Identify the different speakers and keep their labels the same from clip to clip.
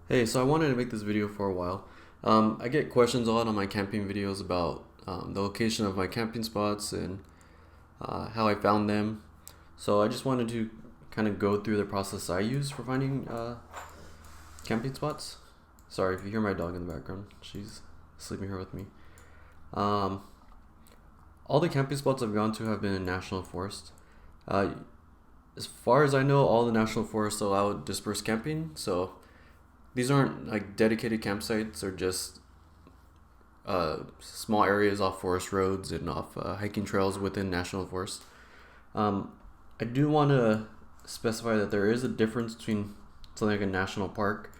Speaker 1: Hey, so I wanted to make this video for a while. I get questions a lot on my camping videos about the location of my camping spots and how I found them. So I just wanted to kind of go through the process I use for finding camping spots. Sorry if you hear my dog in the background. She's sleeping here with me. Um, all the camping spots I've gone to have been in national forest. Uh, as far as I know, all the national forests allow dispersed camping. So these aren't like dedicated campsites or just small areas off forest roads and off hiking trails within national forest. Um, I do want to specify that there is a difference between something like a national park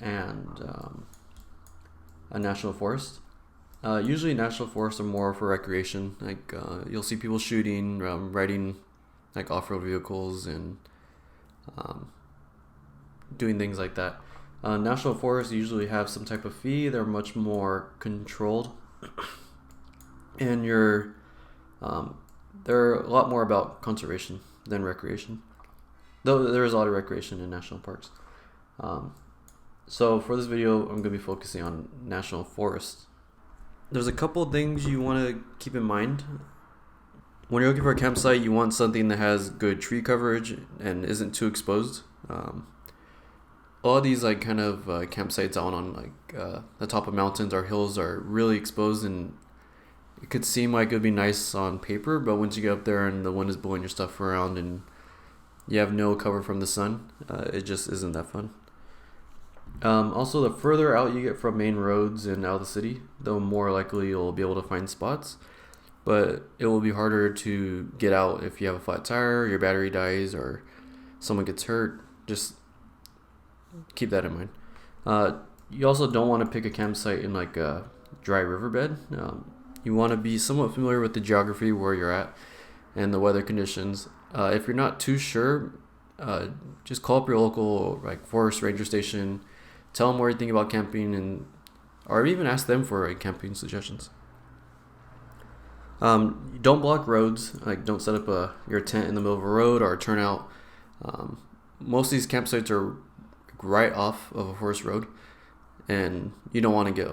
Speaker 1: and a national forest. Usually, national forests are more for recreation. Like you'll see people shooting, riding like off-road vehicles, and um, doing things like that. National forests usually have some type of fee. They're much more controlled, and um, they're a lot more about conservation than recreation. Though there is a lot of recreation in national parks. Um, so for this video, I'm going to be focusing on national forests. There's a couple things you want to keep in mind. When you're looking for a campsite, you want something that has good tree coverage and isn't too exposed. A lot of these like kind of campsites out on like the top of mountains or hills are really exposed, and it could seem like it would be nice on paper, but once you get up there and the wind is blowing your stuff around and you have no cover from the sun, it just isn't that fun. Also, the further out you get from main roads and out of the city, the more likely you'll be able to find spots. But it will be harder to get out if you have a flat tire, your battery dies, or someone gets hurt. Just keep that in mind. You also don't want to pick a campsite in like a dry riverbed. You want to be somewhat familiar with the geography where you're at and the weather conditions. If you're not too sure, just call up your local like forest ranger station, tell them what you think about camping, and or even ask them for camping suggestions. Don't block roads. Like don't set up your tent in the middle of a road or a turnout. Most of these campsites are right off of a forest road, and you don't want to get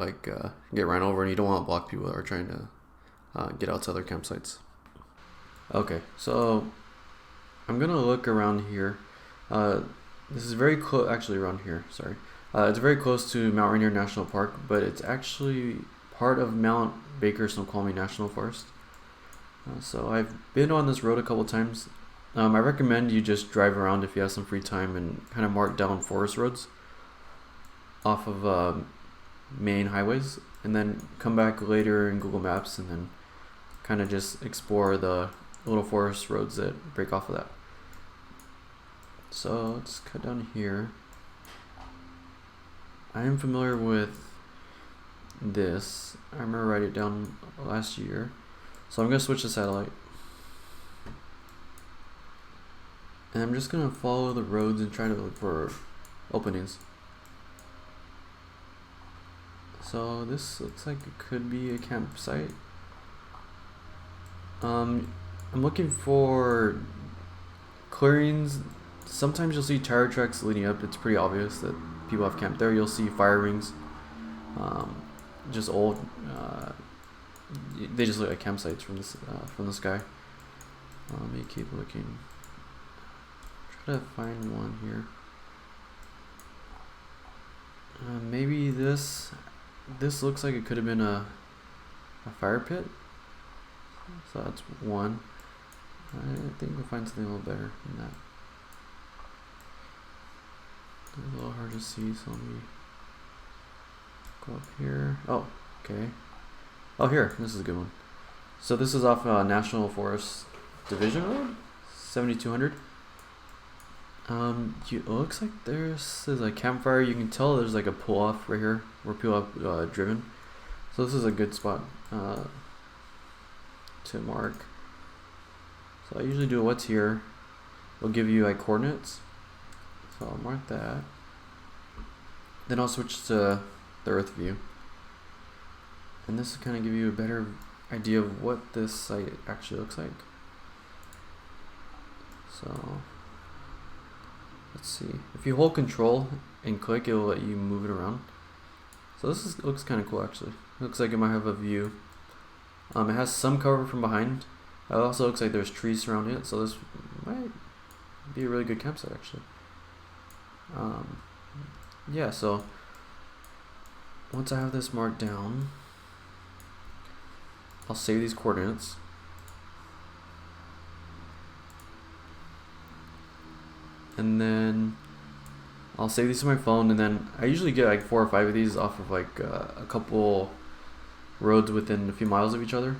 Speaker 1: ran over, and you don't want to block people that are trying to get out to other campsites. Okay, so I'm gonna look around here. This is very close, actually around here. Sorry, it's very close to Mount Rainier National Park, but it's actually part of Mount Baker Snoqualmie National Forest. So I've been on this road a couple times. I recommend you just drive around if you have some free time and kind of mark down forest roads off of main highways, and then come back later in Google Maps and then kind of just explore the little forest roads that break off of that. So let's cut down here. I am familiar with this. I remember writing it down last year. So I'm going to switch to satellite. And I'm just going to follow the roads and try to look for openings. So this looks like it could be a campsite. I'm looking for clearings. Sometimes you'll see tire tracks leading up. It's pretty obvious that people have camped there. You'll see fire rings. Just old. They just look like campsites from the sky. Let me keep looking. Try to find one here. Maybe this looks like it could have been a fire pit. So that's one. I think we'll find something a little better than that. It's a little hard to see, so let me go up here. Oh, okay. Oh, here, this is a good one. So this is off National Forest Division Road, 7200. It looks like there's a campfire. You can tell there's like a pull off right here where people have driven. So this is a good spot to mark. So I usually do what's here. It'll give you like coordinates. So I'll mark that. Then I'll switch to the Earth view. And this will kind of give you a better idea of what this site actually looks like. So let's see. If you hold control and click, it will let you move it around. So this looks kind of cool actually. It looks like it might have a view. It has some cover from behind. It also looks like there's trees surrounding it, so this might be a really good campsite actually. Yeah, so once I have this marked down, I'll save these coordinates. And then I'll save these to my phone, and then I usually get like 4 or 5 of these off of like a couple roads within a few miles of each other,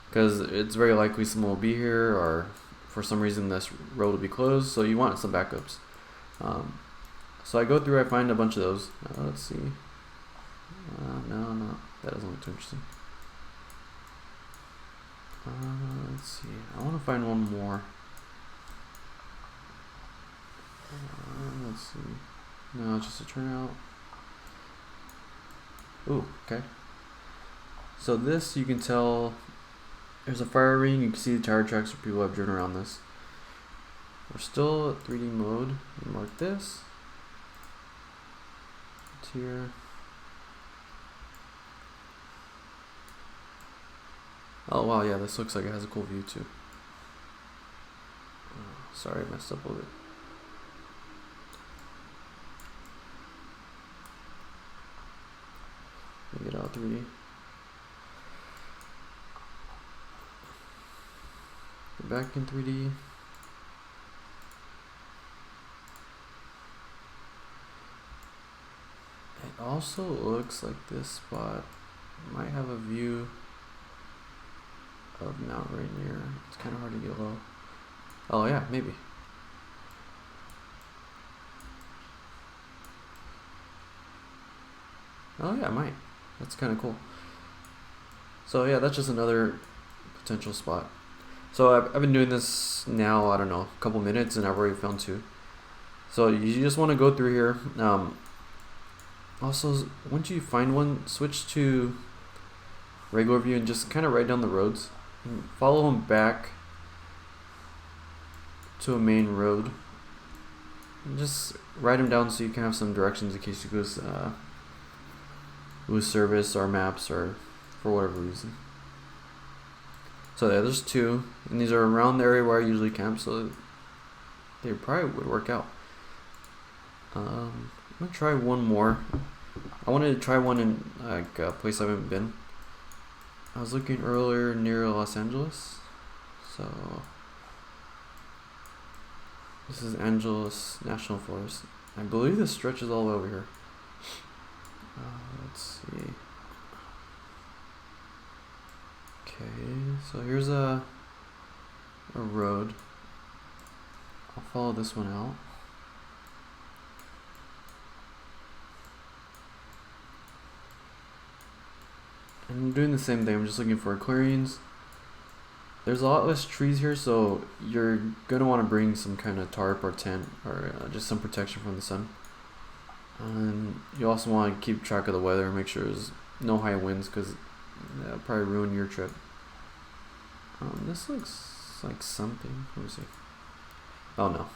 Speaker 1: because it's very likely someone will be here, or for some reason this road will be closed, so you want some backups. So I go through, I find a bunch of those. Let's see. No, that doesn't look too interesting. Let's see. I want to find one more. Let's see. No, it's just a turnout. Ooh, okay. So this, you can tell there's a fire ring. You can see the tire tracks where people have driven around this. We're still at 3D mode. Mark this. It's here. Oh wow, yeah, this looks like it has a cool view too. Sorry, I messed up a little bit. Let me get out 3D. Get back in 3D. It also looks like this spot might have a view of Mount Rainier. It's kind of hard to get low. Oh yeah, maybe. Oh yeah, it might. That's kind of cool. So yeah, that's just another potential spot. So I've been doing this now, I don't know, a couple minutes, and I've already found 2. So you just want to go through here. Also, once you find one, switch to regular view and just kind of write down the roads. And follow them back to a main road. And just write them down so you can have some directions in case you lose service or maps or for whatever reason. So yeah, there's 2, and these are around the area where I usually camp, so they probably would work out. I'm gonna try one more. I wanted to try one in like a place I haven't been. I was looking earlier near Los Angeles, so this is Angeles National Forest. I believe this stretches all the way over here. Let's see. Okay, so here's a road. I'll follow this one out. And I'm doing the same thing. I'm just looking for clearings. There's a lot less trees here, so you're gonna want to bring some kind of tarp or tent, or just some protection from the sun. And you also want to keep track of the weather and make sure there's no high winds, because that'll probably ruin your trip. This looks like something. Let me see. Oh no.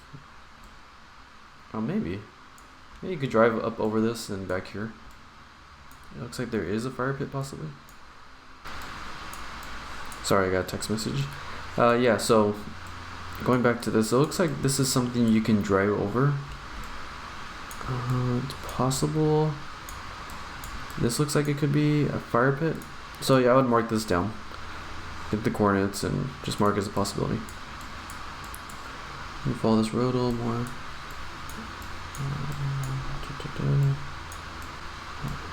Speaker 1: Oh, maybe you could drive up over this and back here. It looks like there is a fire pit possibly. Sorry, I got a text message. Yeah, so going back to this, it looks like this is something you can drive over. It's possible. This looks like it could be a fire pit. So yeah, I would mark this down. Get the coordinates and just mark it as a possibility. Let me follow this road a little more.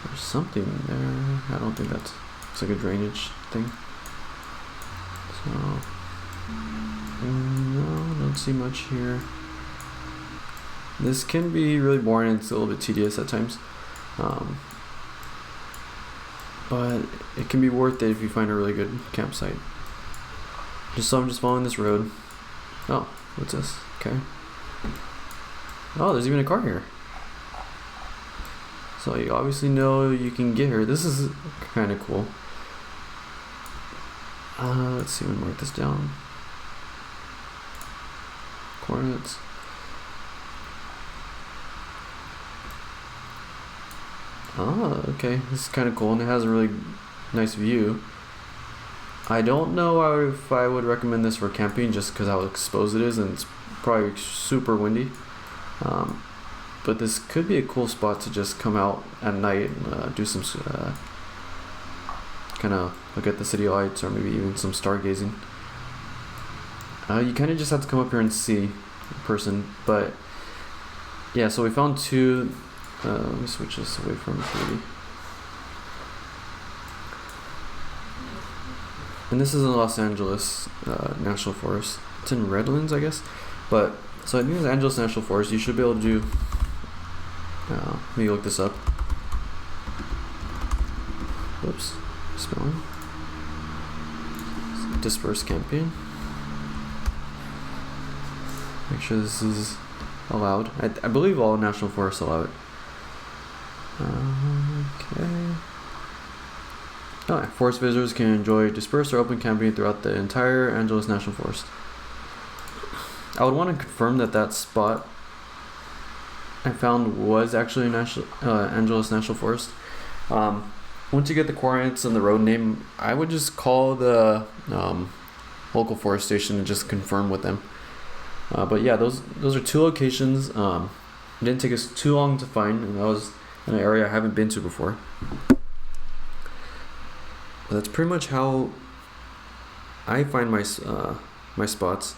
Speaker 1: There's something there. I don't think that's. It's like a drainage thing. So no, don't see much here. This can be really boring. It's a little bit tedious at times, but it can be worth it if you find a really good campsite. So I'm just following this road. Oh, what's this? Okay. Oh, there's even a car here. So you obviously know you can get here. This is kind of cool. Let's see, let me mark this down. Coordinates. Oh, okay. This is kind of cool, and it has a really nice view. I don't know if I would recommend this for camping just because how exposed it is, and it's probably super windy. Um, but this could be a cool spot to just come out at night and do some kind of look at the city lights or maybe even some stargazing. You kind of just have to come up here and see in person. But yeah, so we found two. Let me switch this away from 3D. And this is in Los Angeles National Forest. It's in Redlands, I guess. But so I think it's Angeles National Forest. You should be able to do. Let me look this up. Whoops, spelling. Dispersed campaign. Make sure this is allowed. I believe all national forests allow it. Okay. Oh, forest visitors can enjoy dispersed or open camping throughout the entire Angeles National Forest. I would want to confirm that spot I found was actually Angeles National Forest. Once you get the coordinates and the road name, I would just call the local forest station and just confirm with them. But yeah, those are two locations. It didn't take us too long to find, and that was in an area I haven't been to before. But that's pretty much how I find my spots.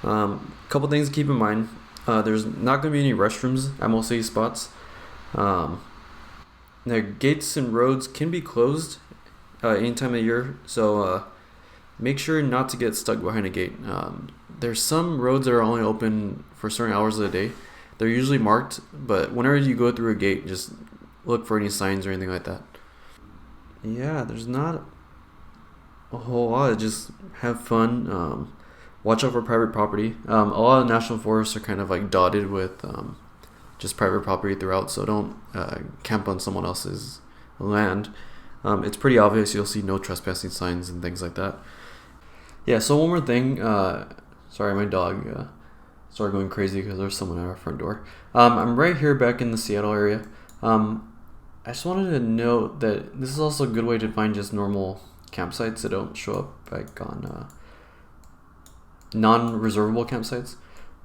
Speaker 1: Couple things to keep in mind. There's not going to be any restrooms at most of these spots. The gates and roads can be closed any time of year, so make sure not to get stuck behind a gate. There's some roads that are only open for certain hours of the day. They're usually marked, but whenever you go through a gate, just look for any signs or anything like that. Yeah, there's not a whole lot. Just have fun. Watch out for private property. A lot of national forests are kind of like dotted with just private property throughout, so don't camp on someone else's land. It's pretty obvious. You'll see no trespassing signs and things like that. Yeah, so one more thing. Sorry, my dog started going crazy because there's someone at our front door. I'm right here back in the Seattle area. I just wanted to note that this is also a good way to find just normal campsites that don't show up like on non-reservable campsites.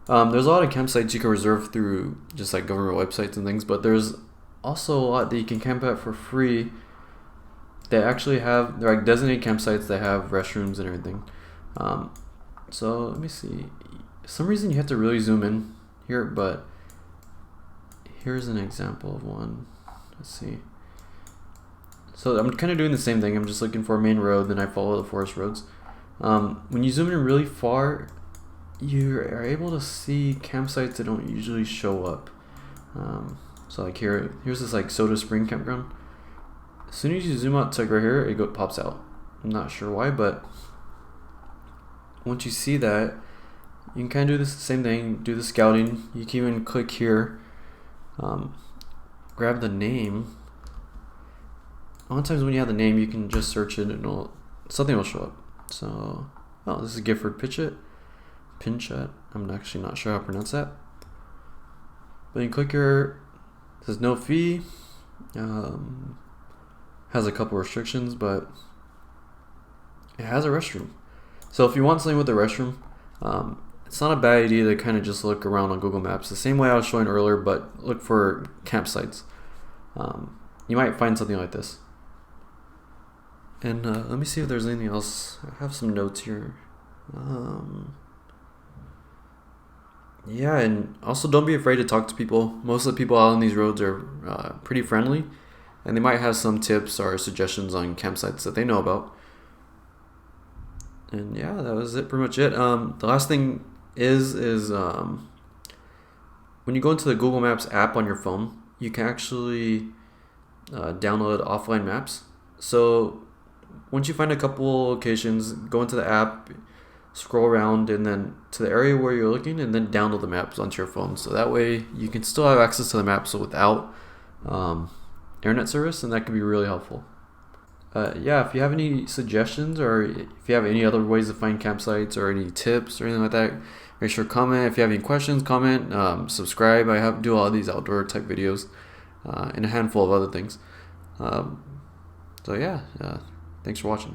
Speaker 1: There's a lot of campsites you can reserve through just like government websites and things, but there's also a lot that you can camp at for free. They actually have, they're like designated campsites that have restrooms and everything. So let me see. For some reason you have to really zoom in here, but here's an example of one. Let's see. So I'm kind of doing the same thing. I'm just looking for a main road, then I follow the forest roads. When you zoom in really far, you are able to see campsites that don't usually show up. So like here's this like Soda Spring campground. As soon as you zoom out to like right here, it pops out. I'm not sure why, but once you see that, you can kind of do this same thing, do the scouting. You can even click here, grab the name. A lot of times when you have the name, you can just search it and something will show up. So, oh, this is Gifford Pinchot. I'm actually not sure how to pronounce that. But you click here, it says no fee. Has a couple restrictions, but it has a restroom. So if you want something with a restroom, it's not a bad idea to kind of just look around on Google Maps. The same way I was showing earlier, but look for campsites. You might find something like this. And let me see if there's anything else. I have some notes here. Yeah, and also don't be afraid to talk to people. Most of the people out on these roads are pretty friendly, and they might have some tips or suggestions on campsites that they know about. And yeah, that was it. Pretty much it. The last thing is when you go into the Google Maps app on your phone, you can actually download offline maps. So once you find a couple locations, go into the app, scroll around, and then to the area where you're looking, and then download the maps onto your phone. So that way you can still have access to the maps without internet service, and that can be really helpful. Yeah, if you have any suggestions or if you have any other ways to find campsites or any tips or anything like that, make sure to comment. If you have any questions, comment, subscribe. I do all of these outdoor type videos. and a handful of other things. So yeah, thanks for watching.